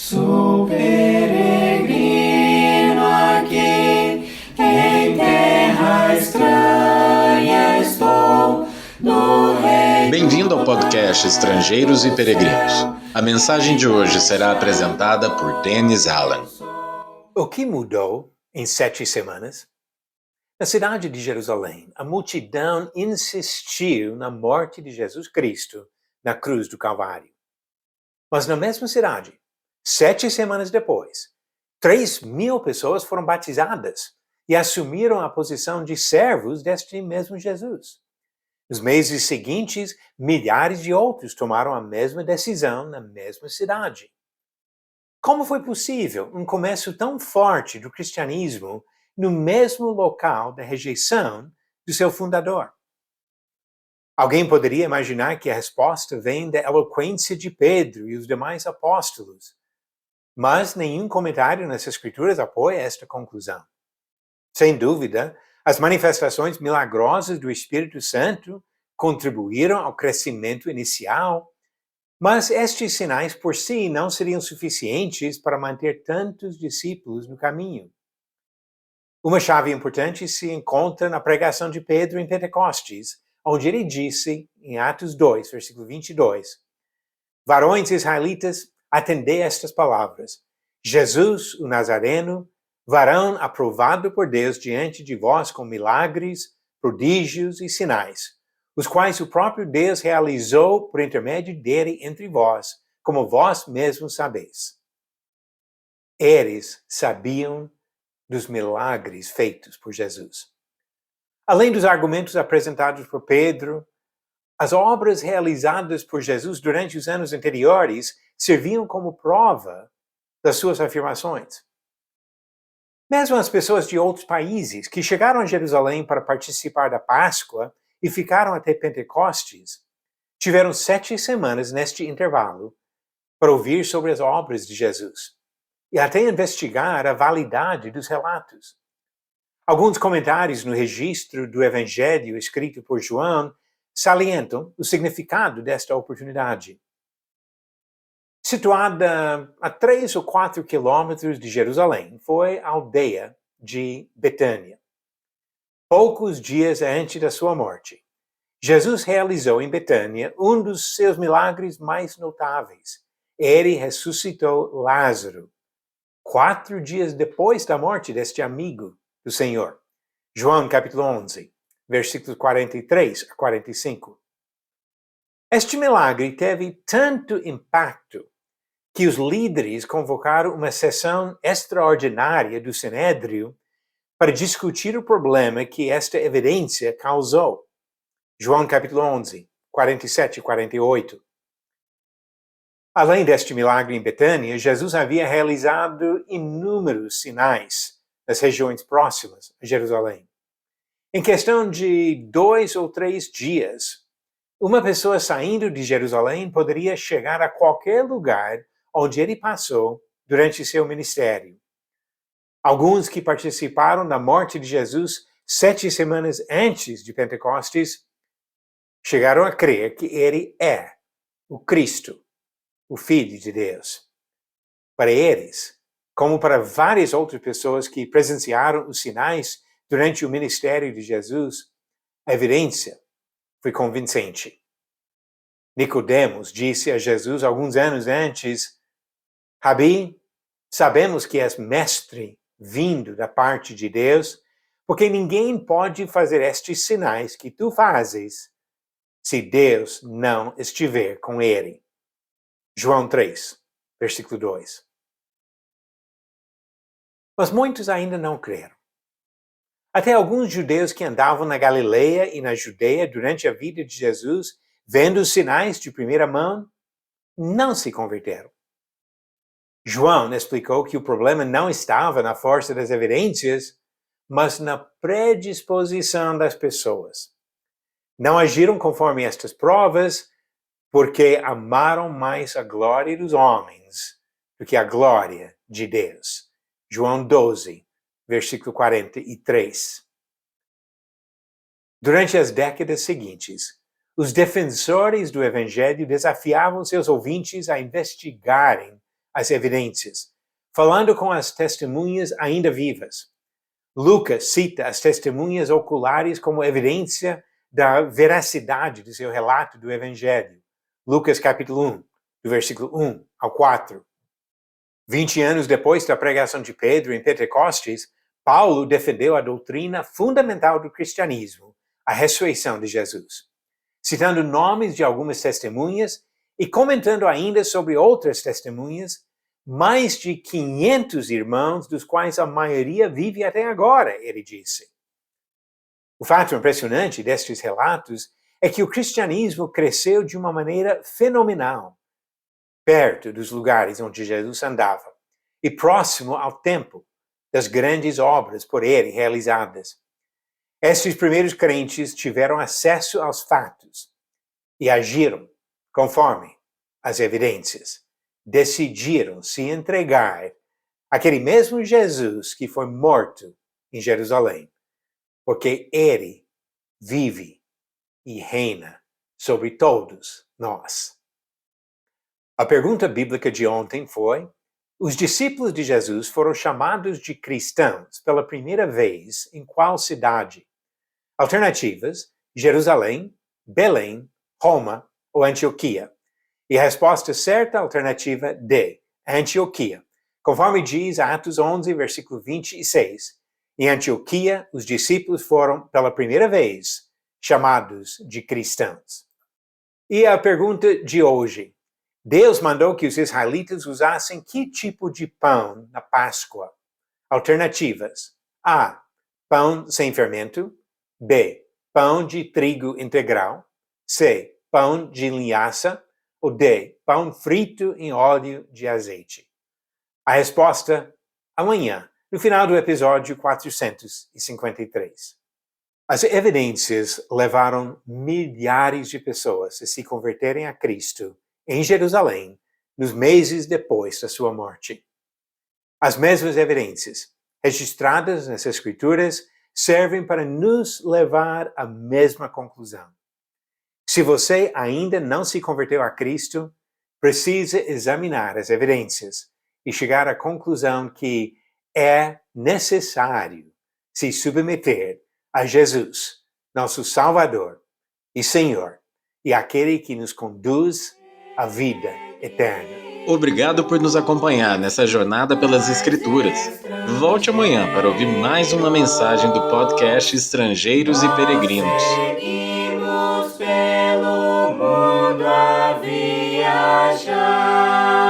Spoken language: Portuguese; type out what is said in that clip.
Sou peregrino aqui, em terra estranha estou, no reino. Bem-vindo ao podcast Estrangeiros e Peregrinos. A mensagem de hoje será apresentada por Dennis Allen. O que mudou em 7 semanas? Na cidade de Jerusalém, a multidão insistiu na morte de Jesus Cristo na cruz do Calvário. Mas na mesma cidade, 7 semanas depois, 3.000 pessoas foram batizadas e assumiram a posição de servos deste mesmo Jesus. Nos meses seguintes, milhares de outros tomaram a mesma decisão na mesma cidade. Como foi possível um começo tão forte do cristianismo no mesmo local da rejeição do seu fundador? Alguém poderia imaginar que a resposta vem da eloquência de Pedro e os demais apóstolos, mas nenhum comentário nas Escrituras apoia esta conclusão. Sem dúvida, as manifestações milagrosas do Espírito Santo contribuíram ao crescimento inicial, mas estes sinais por si não seriam suficientes para manter tantos discípulos no caminho. Uma chave importante se encontra na pregação de Pedro em Pentecostes, onde ele disse, em Atos 2, versículo 22, varões israelitas, atendei estas palavras. Jesus, o Nazareno, varão aprovado por Deus diante de vós com milagres, prodígios e sinais, os quais o próprio Deus realizou por intermédio dele entre vós, como vós mesmos sabeis. Eles sabiam dos milagres feitos por Jesus. Além dos argumentos apresentados por Pedro, as obras realizadas por Jesus durante os anos anteriores serviam como prova das suas afirmações. Mesmo as pessoas de outros países que chegaram a Jerusalém para participar da Páscoa e ficaram até Pentecostes, tiveram 7 semanas neste intervalo para ouvir sobre as obras de Jesus e até investigar a validade dos relatos. Alguns comentários no registro do Evangelho escrito por João salientam o significado desta oportunidade. Situada a 3 ou 4 quilômetros de Jerusalém, foi a aldeia de Betânia. Poucos dias antes da sua morte, Jesus realizou em Betânia um dos seus milagres mais notáveis. Ele ressuscitou Lázaro, 4 dias depois da morte deste amigo do Senhor. João capítulo 11, versículos 43 a 45. Este milagre teve tanto impacto que os líderes convocaram uma sessão extraordinária do Sinédrio para discutir o problema que esta evidência causou. João capítulo 11, 47 e 48. Além deste milagre em Betânia, Jesus havia realizado inúmeros sinais nas regiões próximas a Jerusalém. Em questão de 2 ou 3 dias, uma pessoa saindo de Jerusalém poderia chegar a qualquer lugar onde ele passou durante seu ministério. Alguns que participaram da morte de Jesus 7 semanas antes de Pentecostes chegaram a crer que ele é o Cristo, o Filho de Deus. Para eles, como para várias outras pessoas que presenciaram os sinais durante o ministério de Jesus, a evidência foi convincente. Nicodemos disse a Jesus alguns anos antes, Rabi, sabemos que és mestre vindo da parte de Deus, porque ninguém pode fazer estes sinais que tu fazes se Deus não estiver com ele. João 3, versículo 2. Mas muitos ainda não creram. Até alguns judeus que andavam na Galileia e na Judeia durante a vida de Jesus, vendo os sinais de primeira mão, não se converteram. João explicou que o problema não estava na força das evidências, mas na predisposição das pessoas. Não agiram conforme estas provas, porque amaram mais a glória dos homens do que a glória de Deus. João 12, versículo 43. Durante as décadas seguintes, os defensores do Evangelho desafiavam seus ouvintes a investigarem as evidências, falando com as testemunhas ainda vivas. Lucas cita as testemunhas oculares como evidência da veracidade de seu relato do Evangelho. Lucas capítulo 1, do versículo 1 ao 4. 20 anos depois da pregação de Pedro em Pentecostes, Paulo defendeu a doutrina fundamental do cristianismo, a ressurreição de Jesus, citando nomes de algumas testemunhas e comentando ainda sobre outras testemunhas, mais de 500 irmãos, dos quais a maioria vive até agora, ele disse. O fato impressionante destes relatos é que o cristianismo cresceu de uma maneira fenomenal, perto dos lugares onde Jesus andava e próximo ao tempo das grandes obras por ele realizadas. Estes primeiros crentes tiveram acesso aos fatos e agiram conforme as evidências. Decidiram se entregar àquele mesmo Jesus que foi morto em Jerusalém, porque ele vive e reina sobre todos nós. A pergunta bíblica de ontem foi: os discípulos de Jesus foram chamados de cristãos pela primeira vez em qual cidade? Alternativas: Jerusalém, Belém, Roma ou Antioquia. E a resposta certa, alternativa D, Antioquia. Conforme diz Atos 11, versículo 26, em Antioquia os discípulos foram pela primeira vez chamados de cristãos. E a pergunta de hoje: Deus mandou que os israelitas usassem que tipo de pão na Páscoa? Alternativas: A, pão sem fermento. B, pão de trigo integral. C, pão de linhaça. Ou D, pão frito em óleo de azeite. A resposta amanhã, no final do episódio 453. As evidências levaram milhares de pessoas a se converterem a Cristo em Jerusalém nos meses depois da sua morte. As mesmas evidências, registradas nas Escrituras, servem para nos levar à mesma conclusão. Se você ainda não se converteu a Cristo, precisa examinar as evidências e chegar à conclusão que é necessário se submeter a Jesus, nosso Salvador e Senhor, e aquele que nos conduz à vida eterna. Obrigado por nos acompanhar nessa jornada pelas Escrituras. Volte amanhã para ouvir mais uma mensagem do podcast Estrangeiros e Peregrinos. Seguimos pelo mundo a viajar.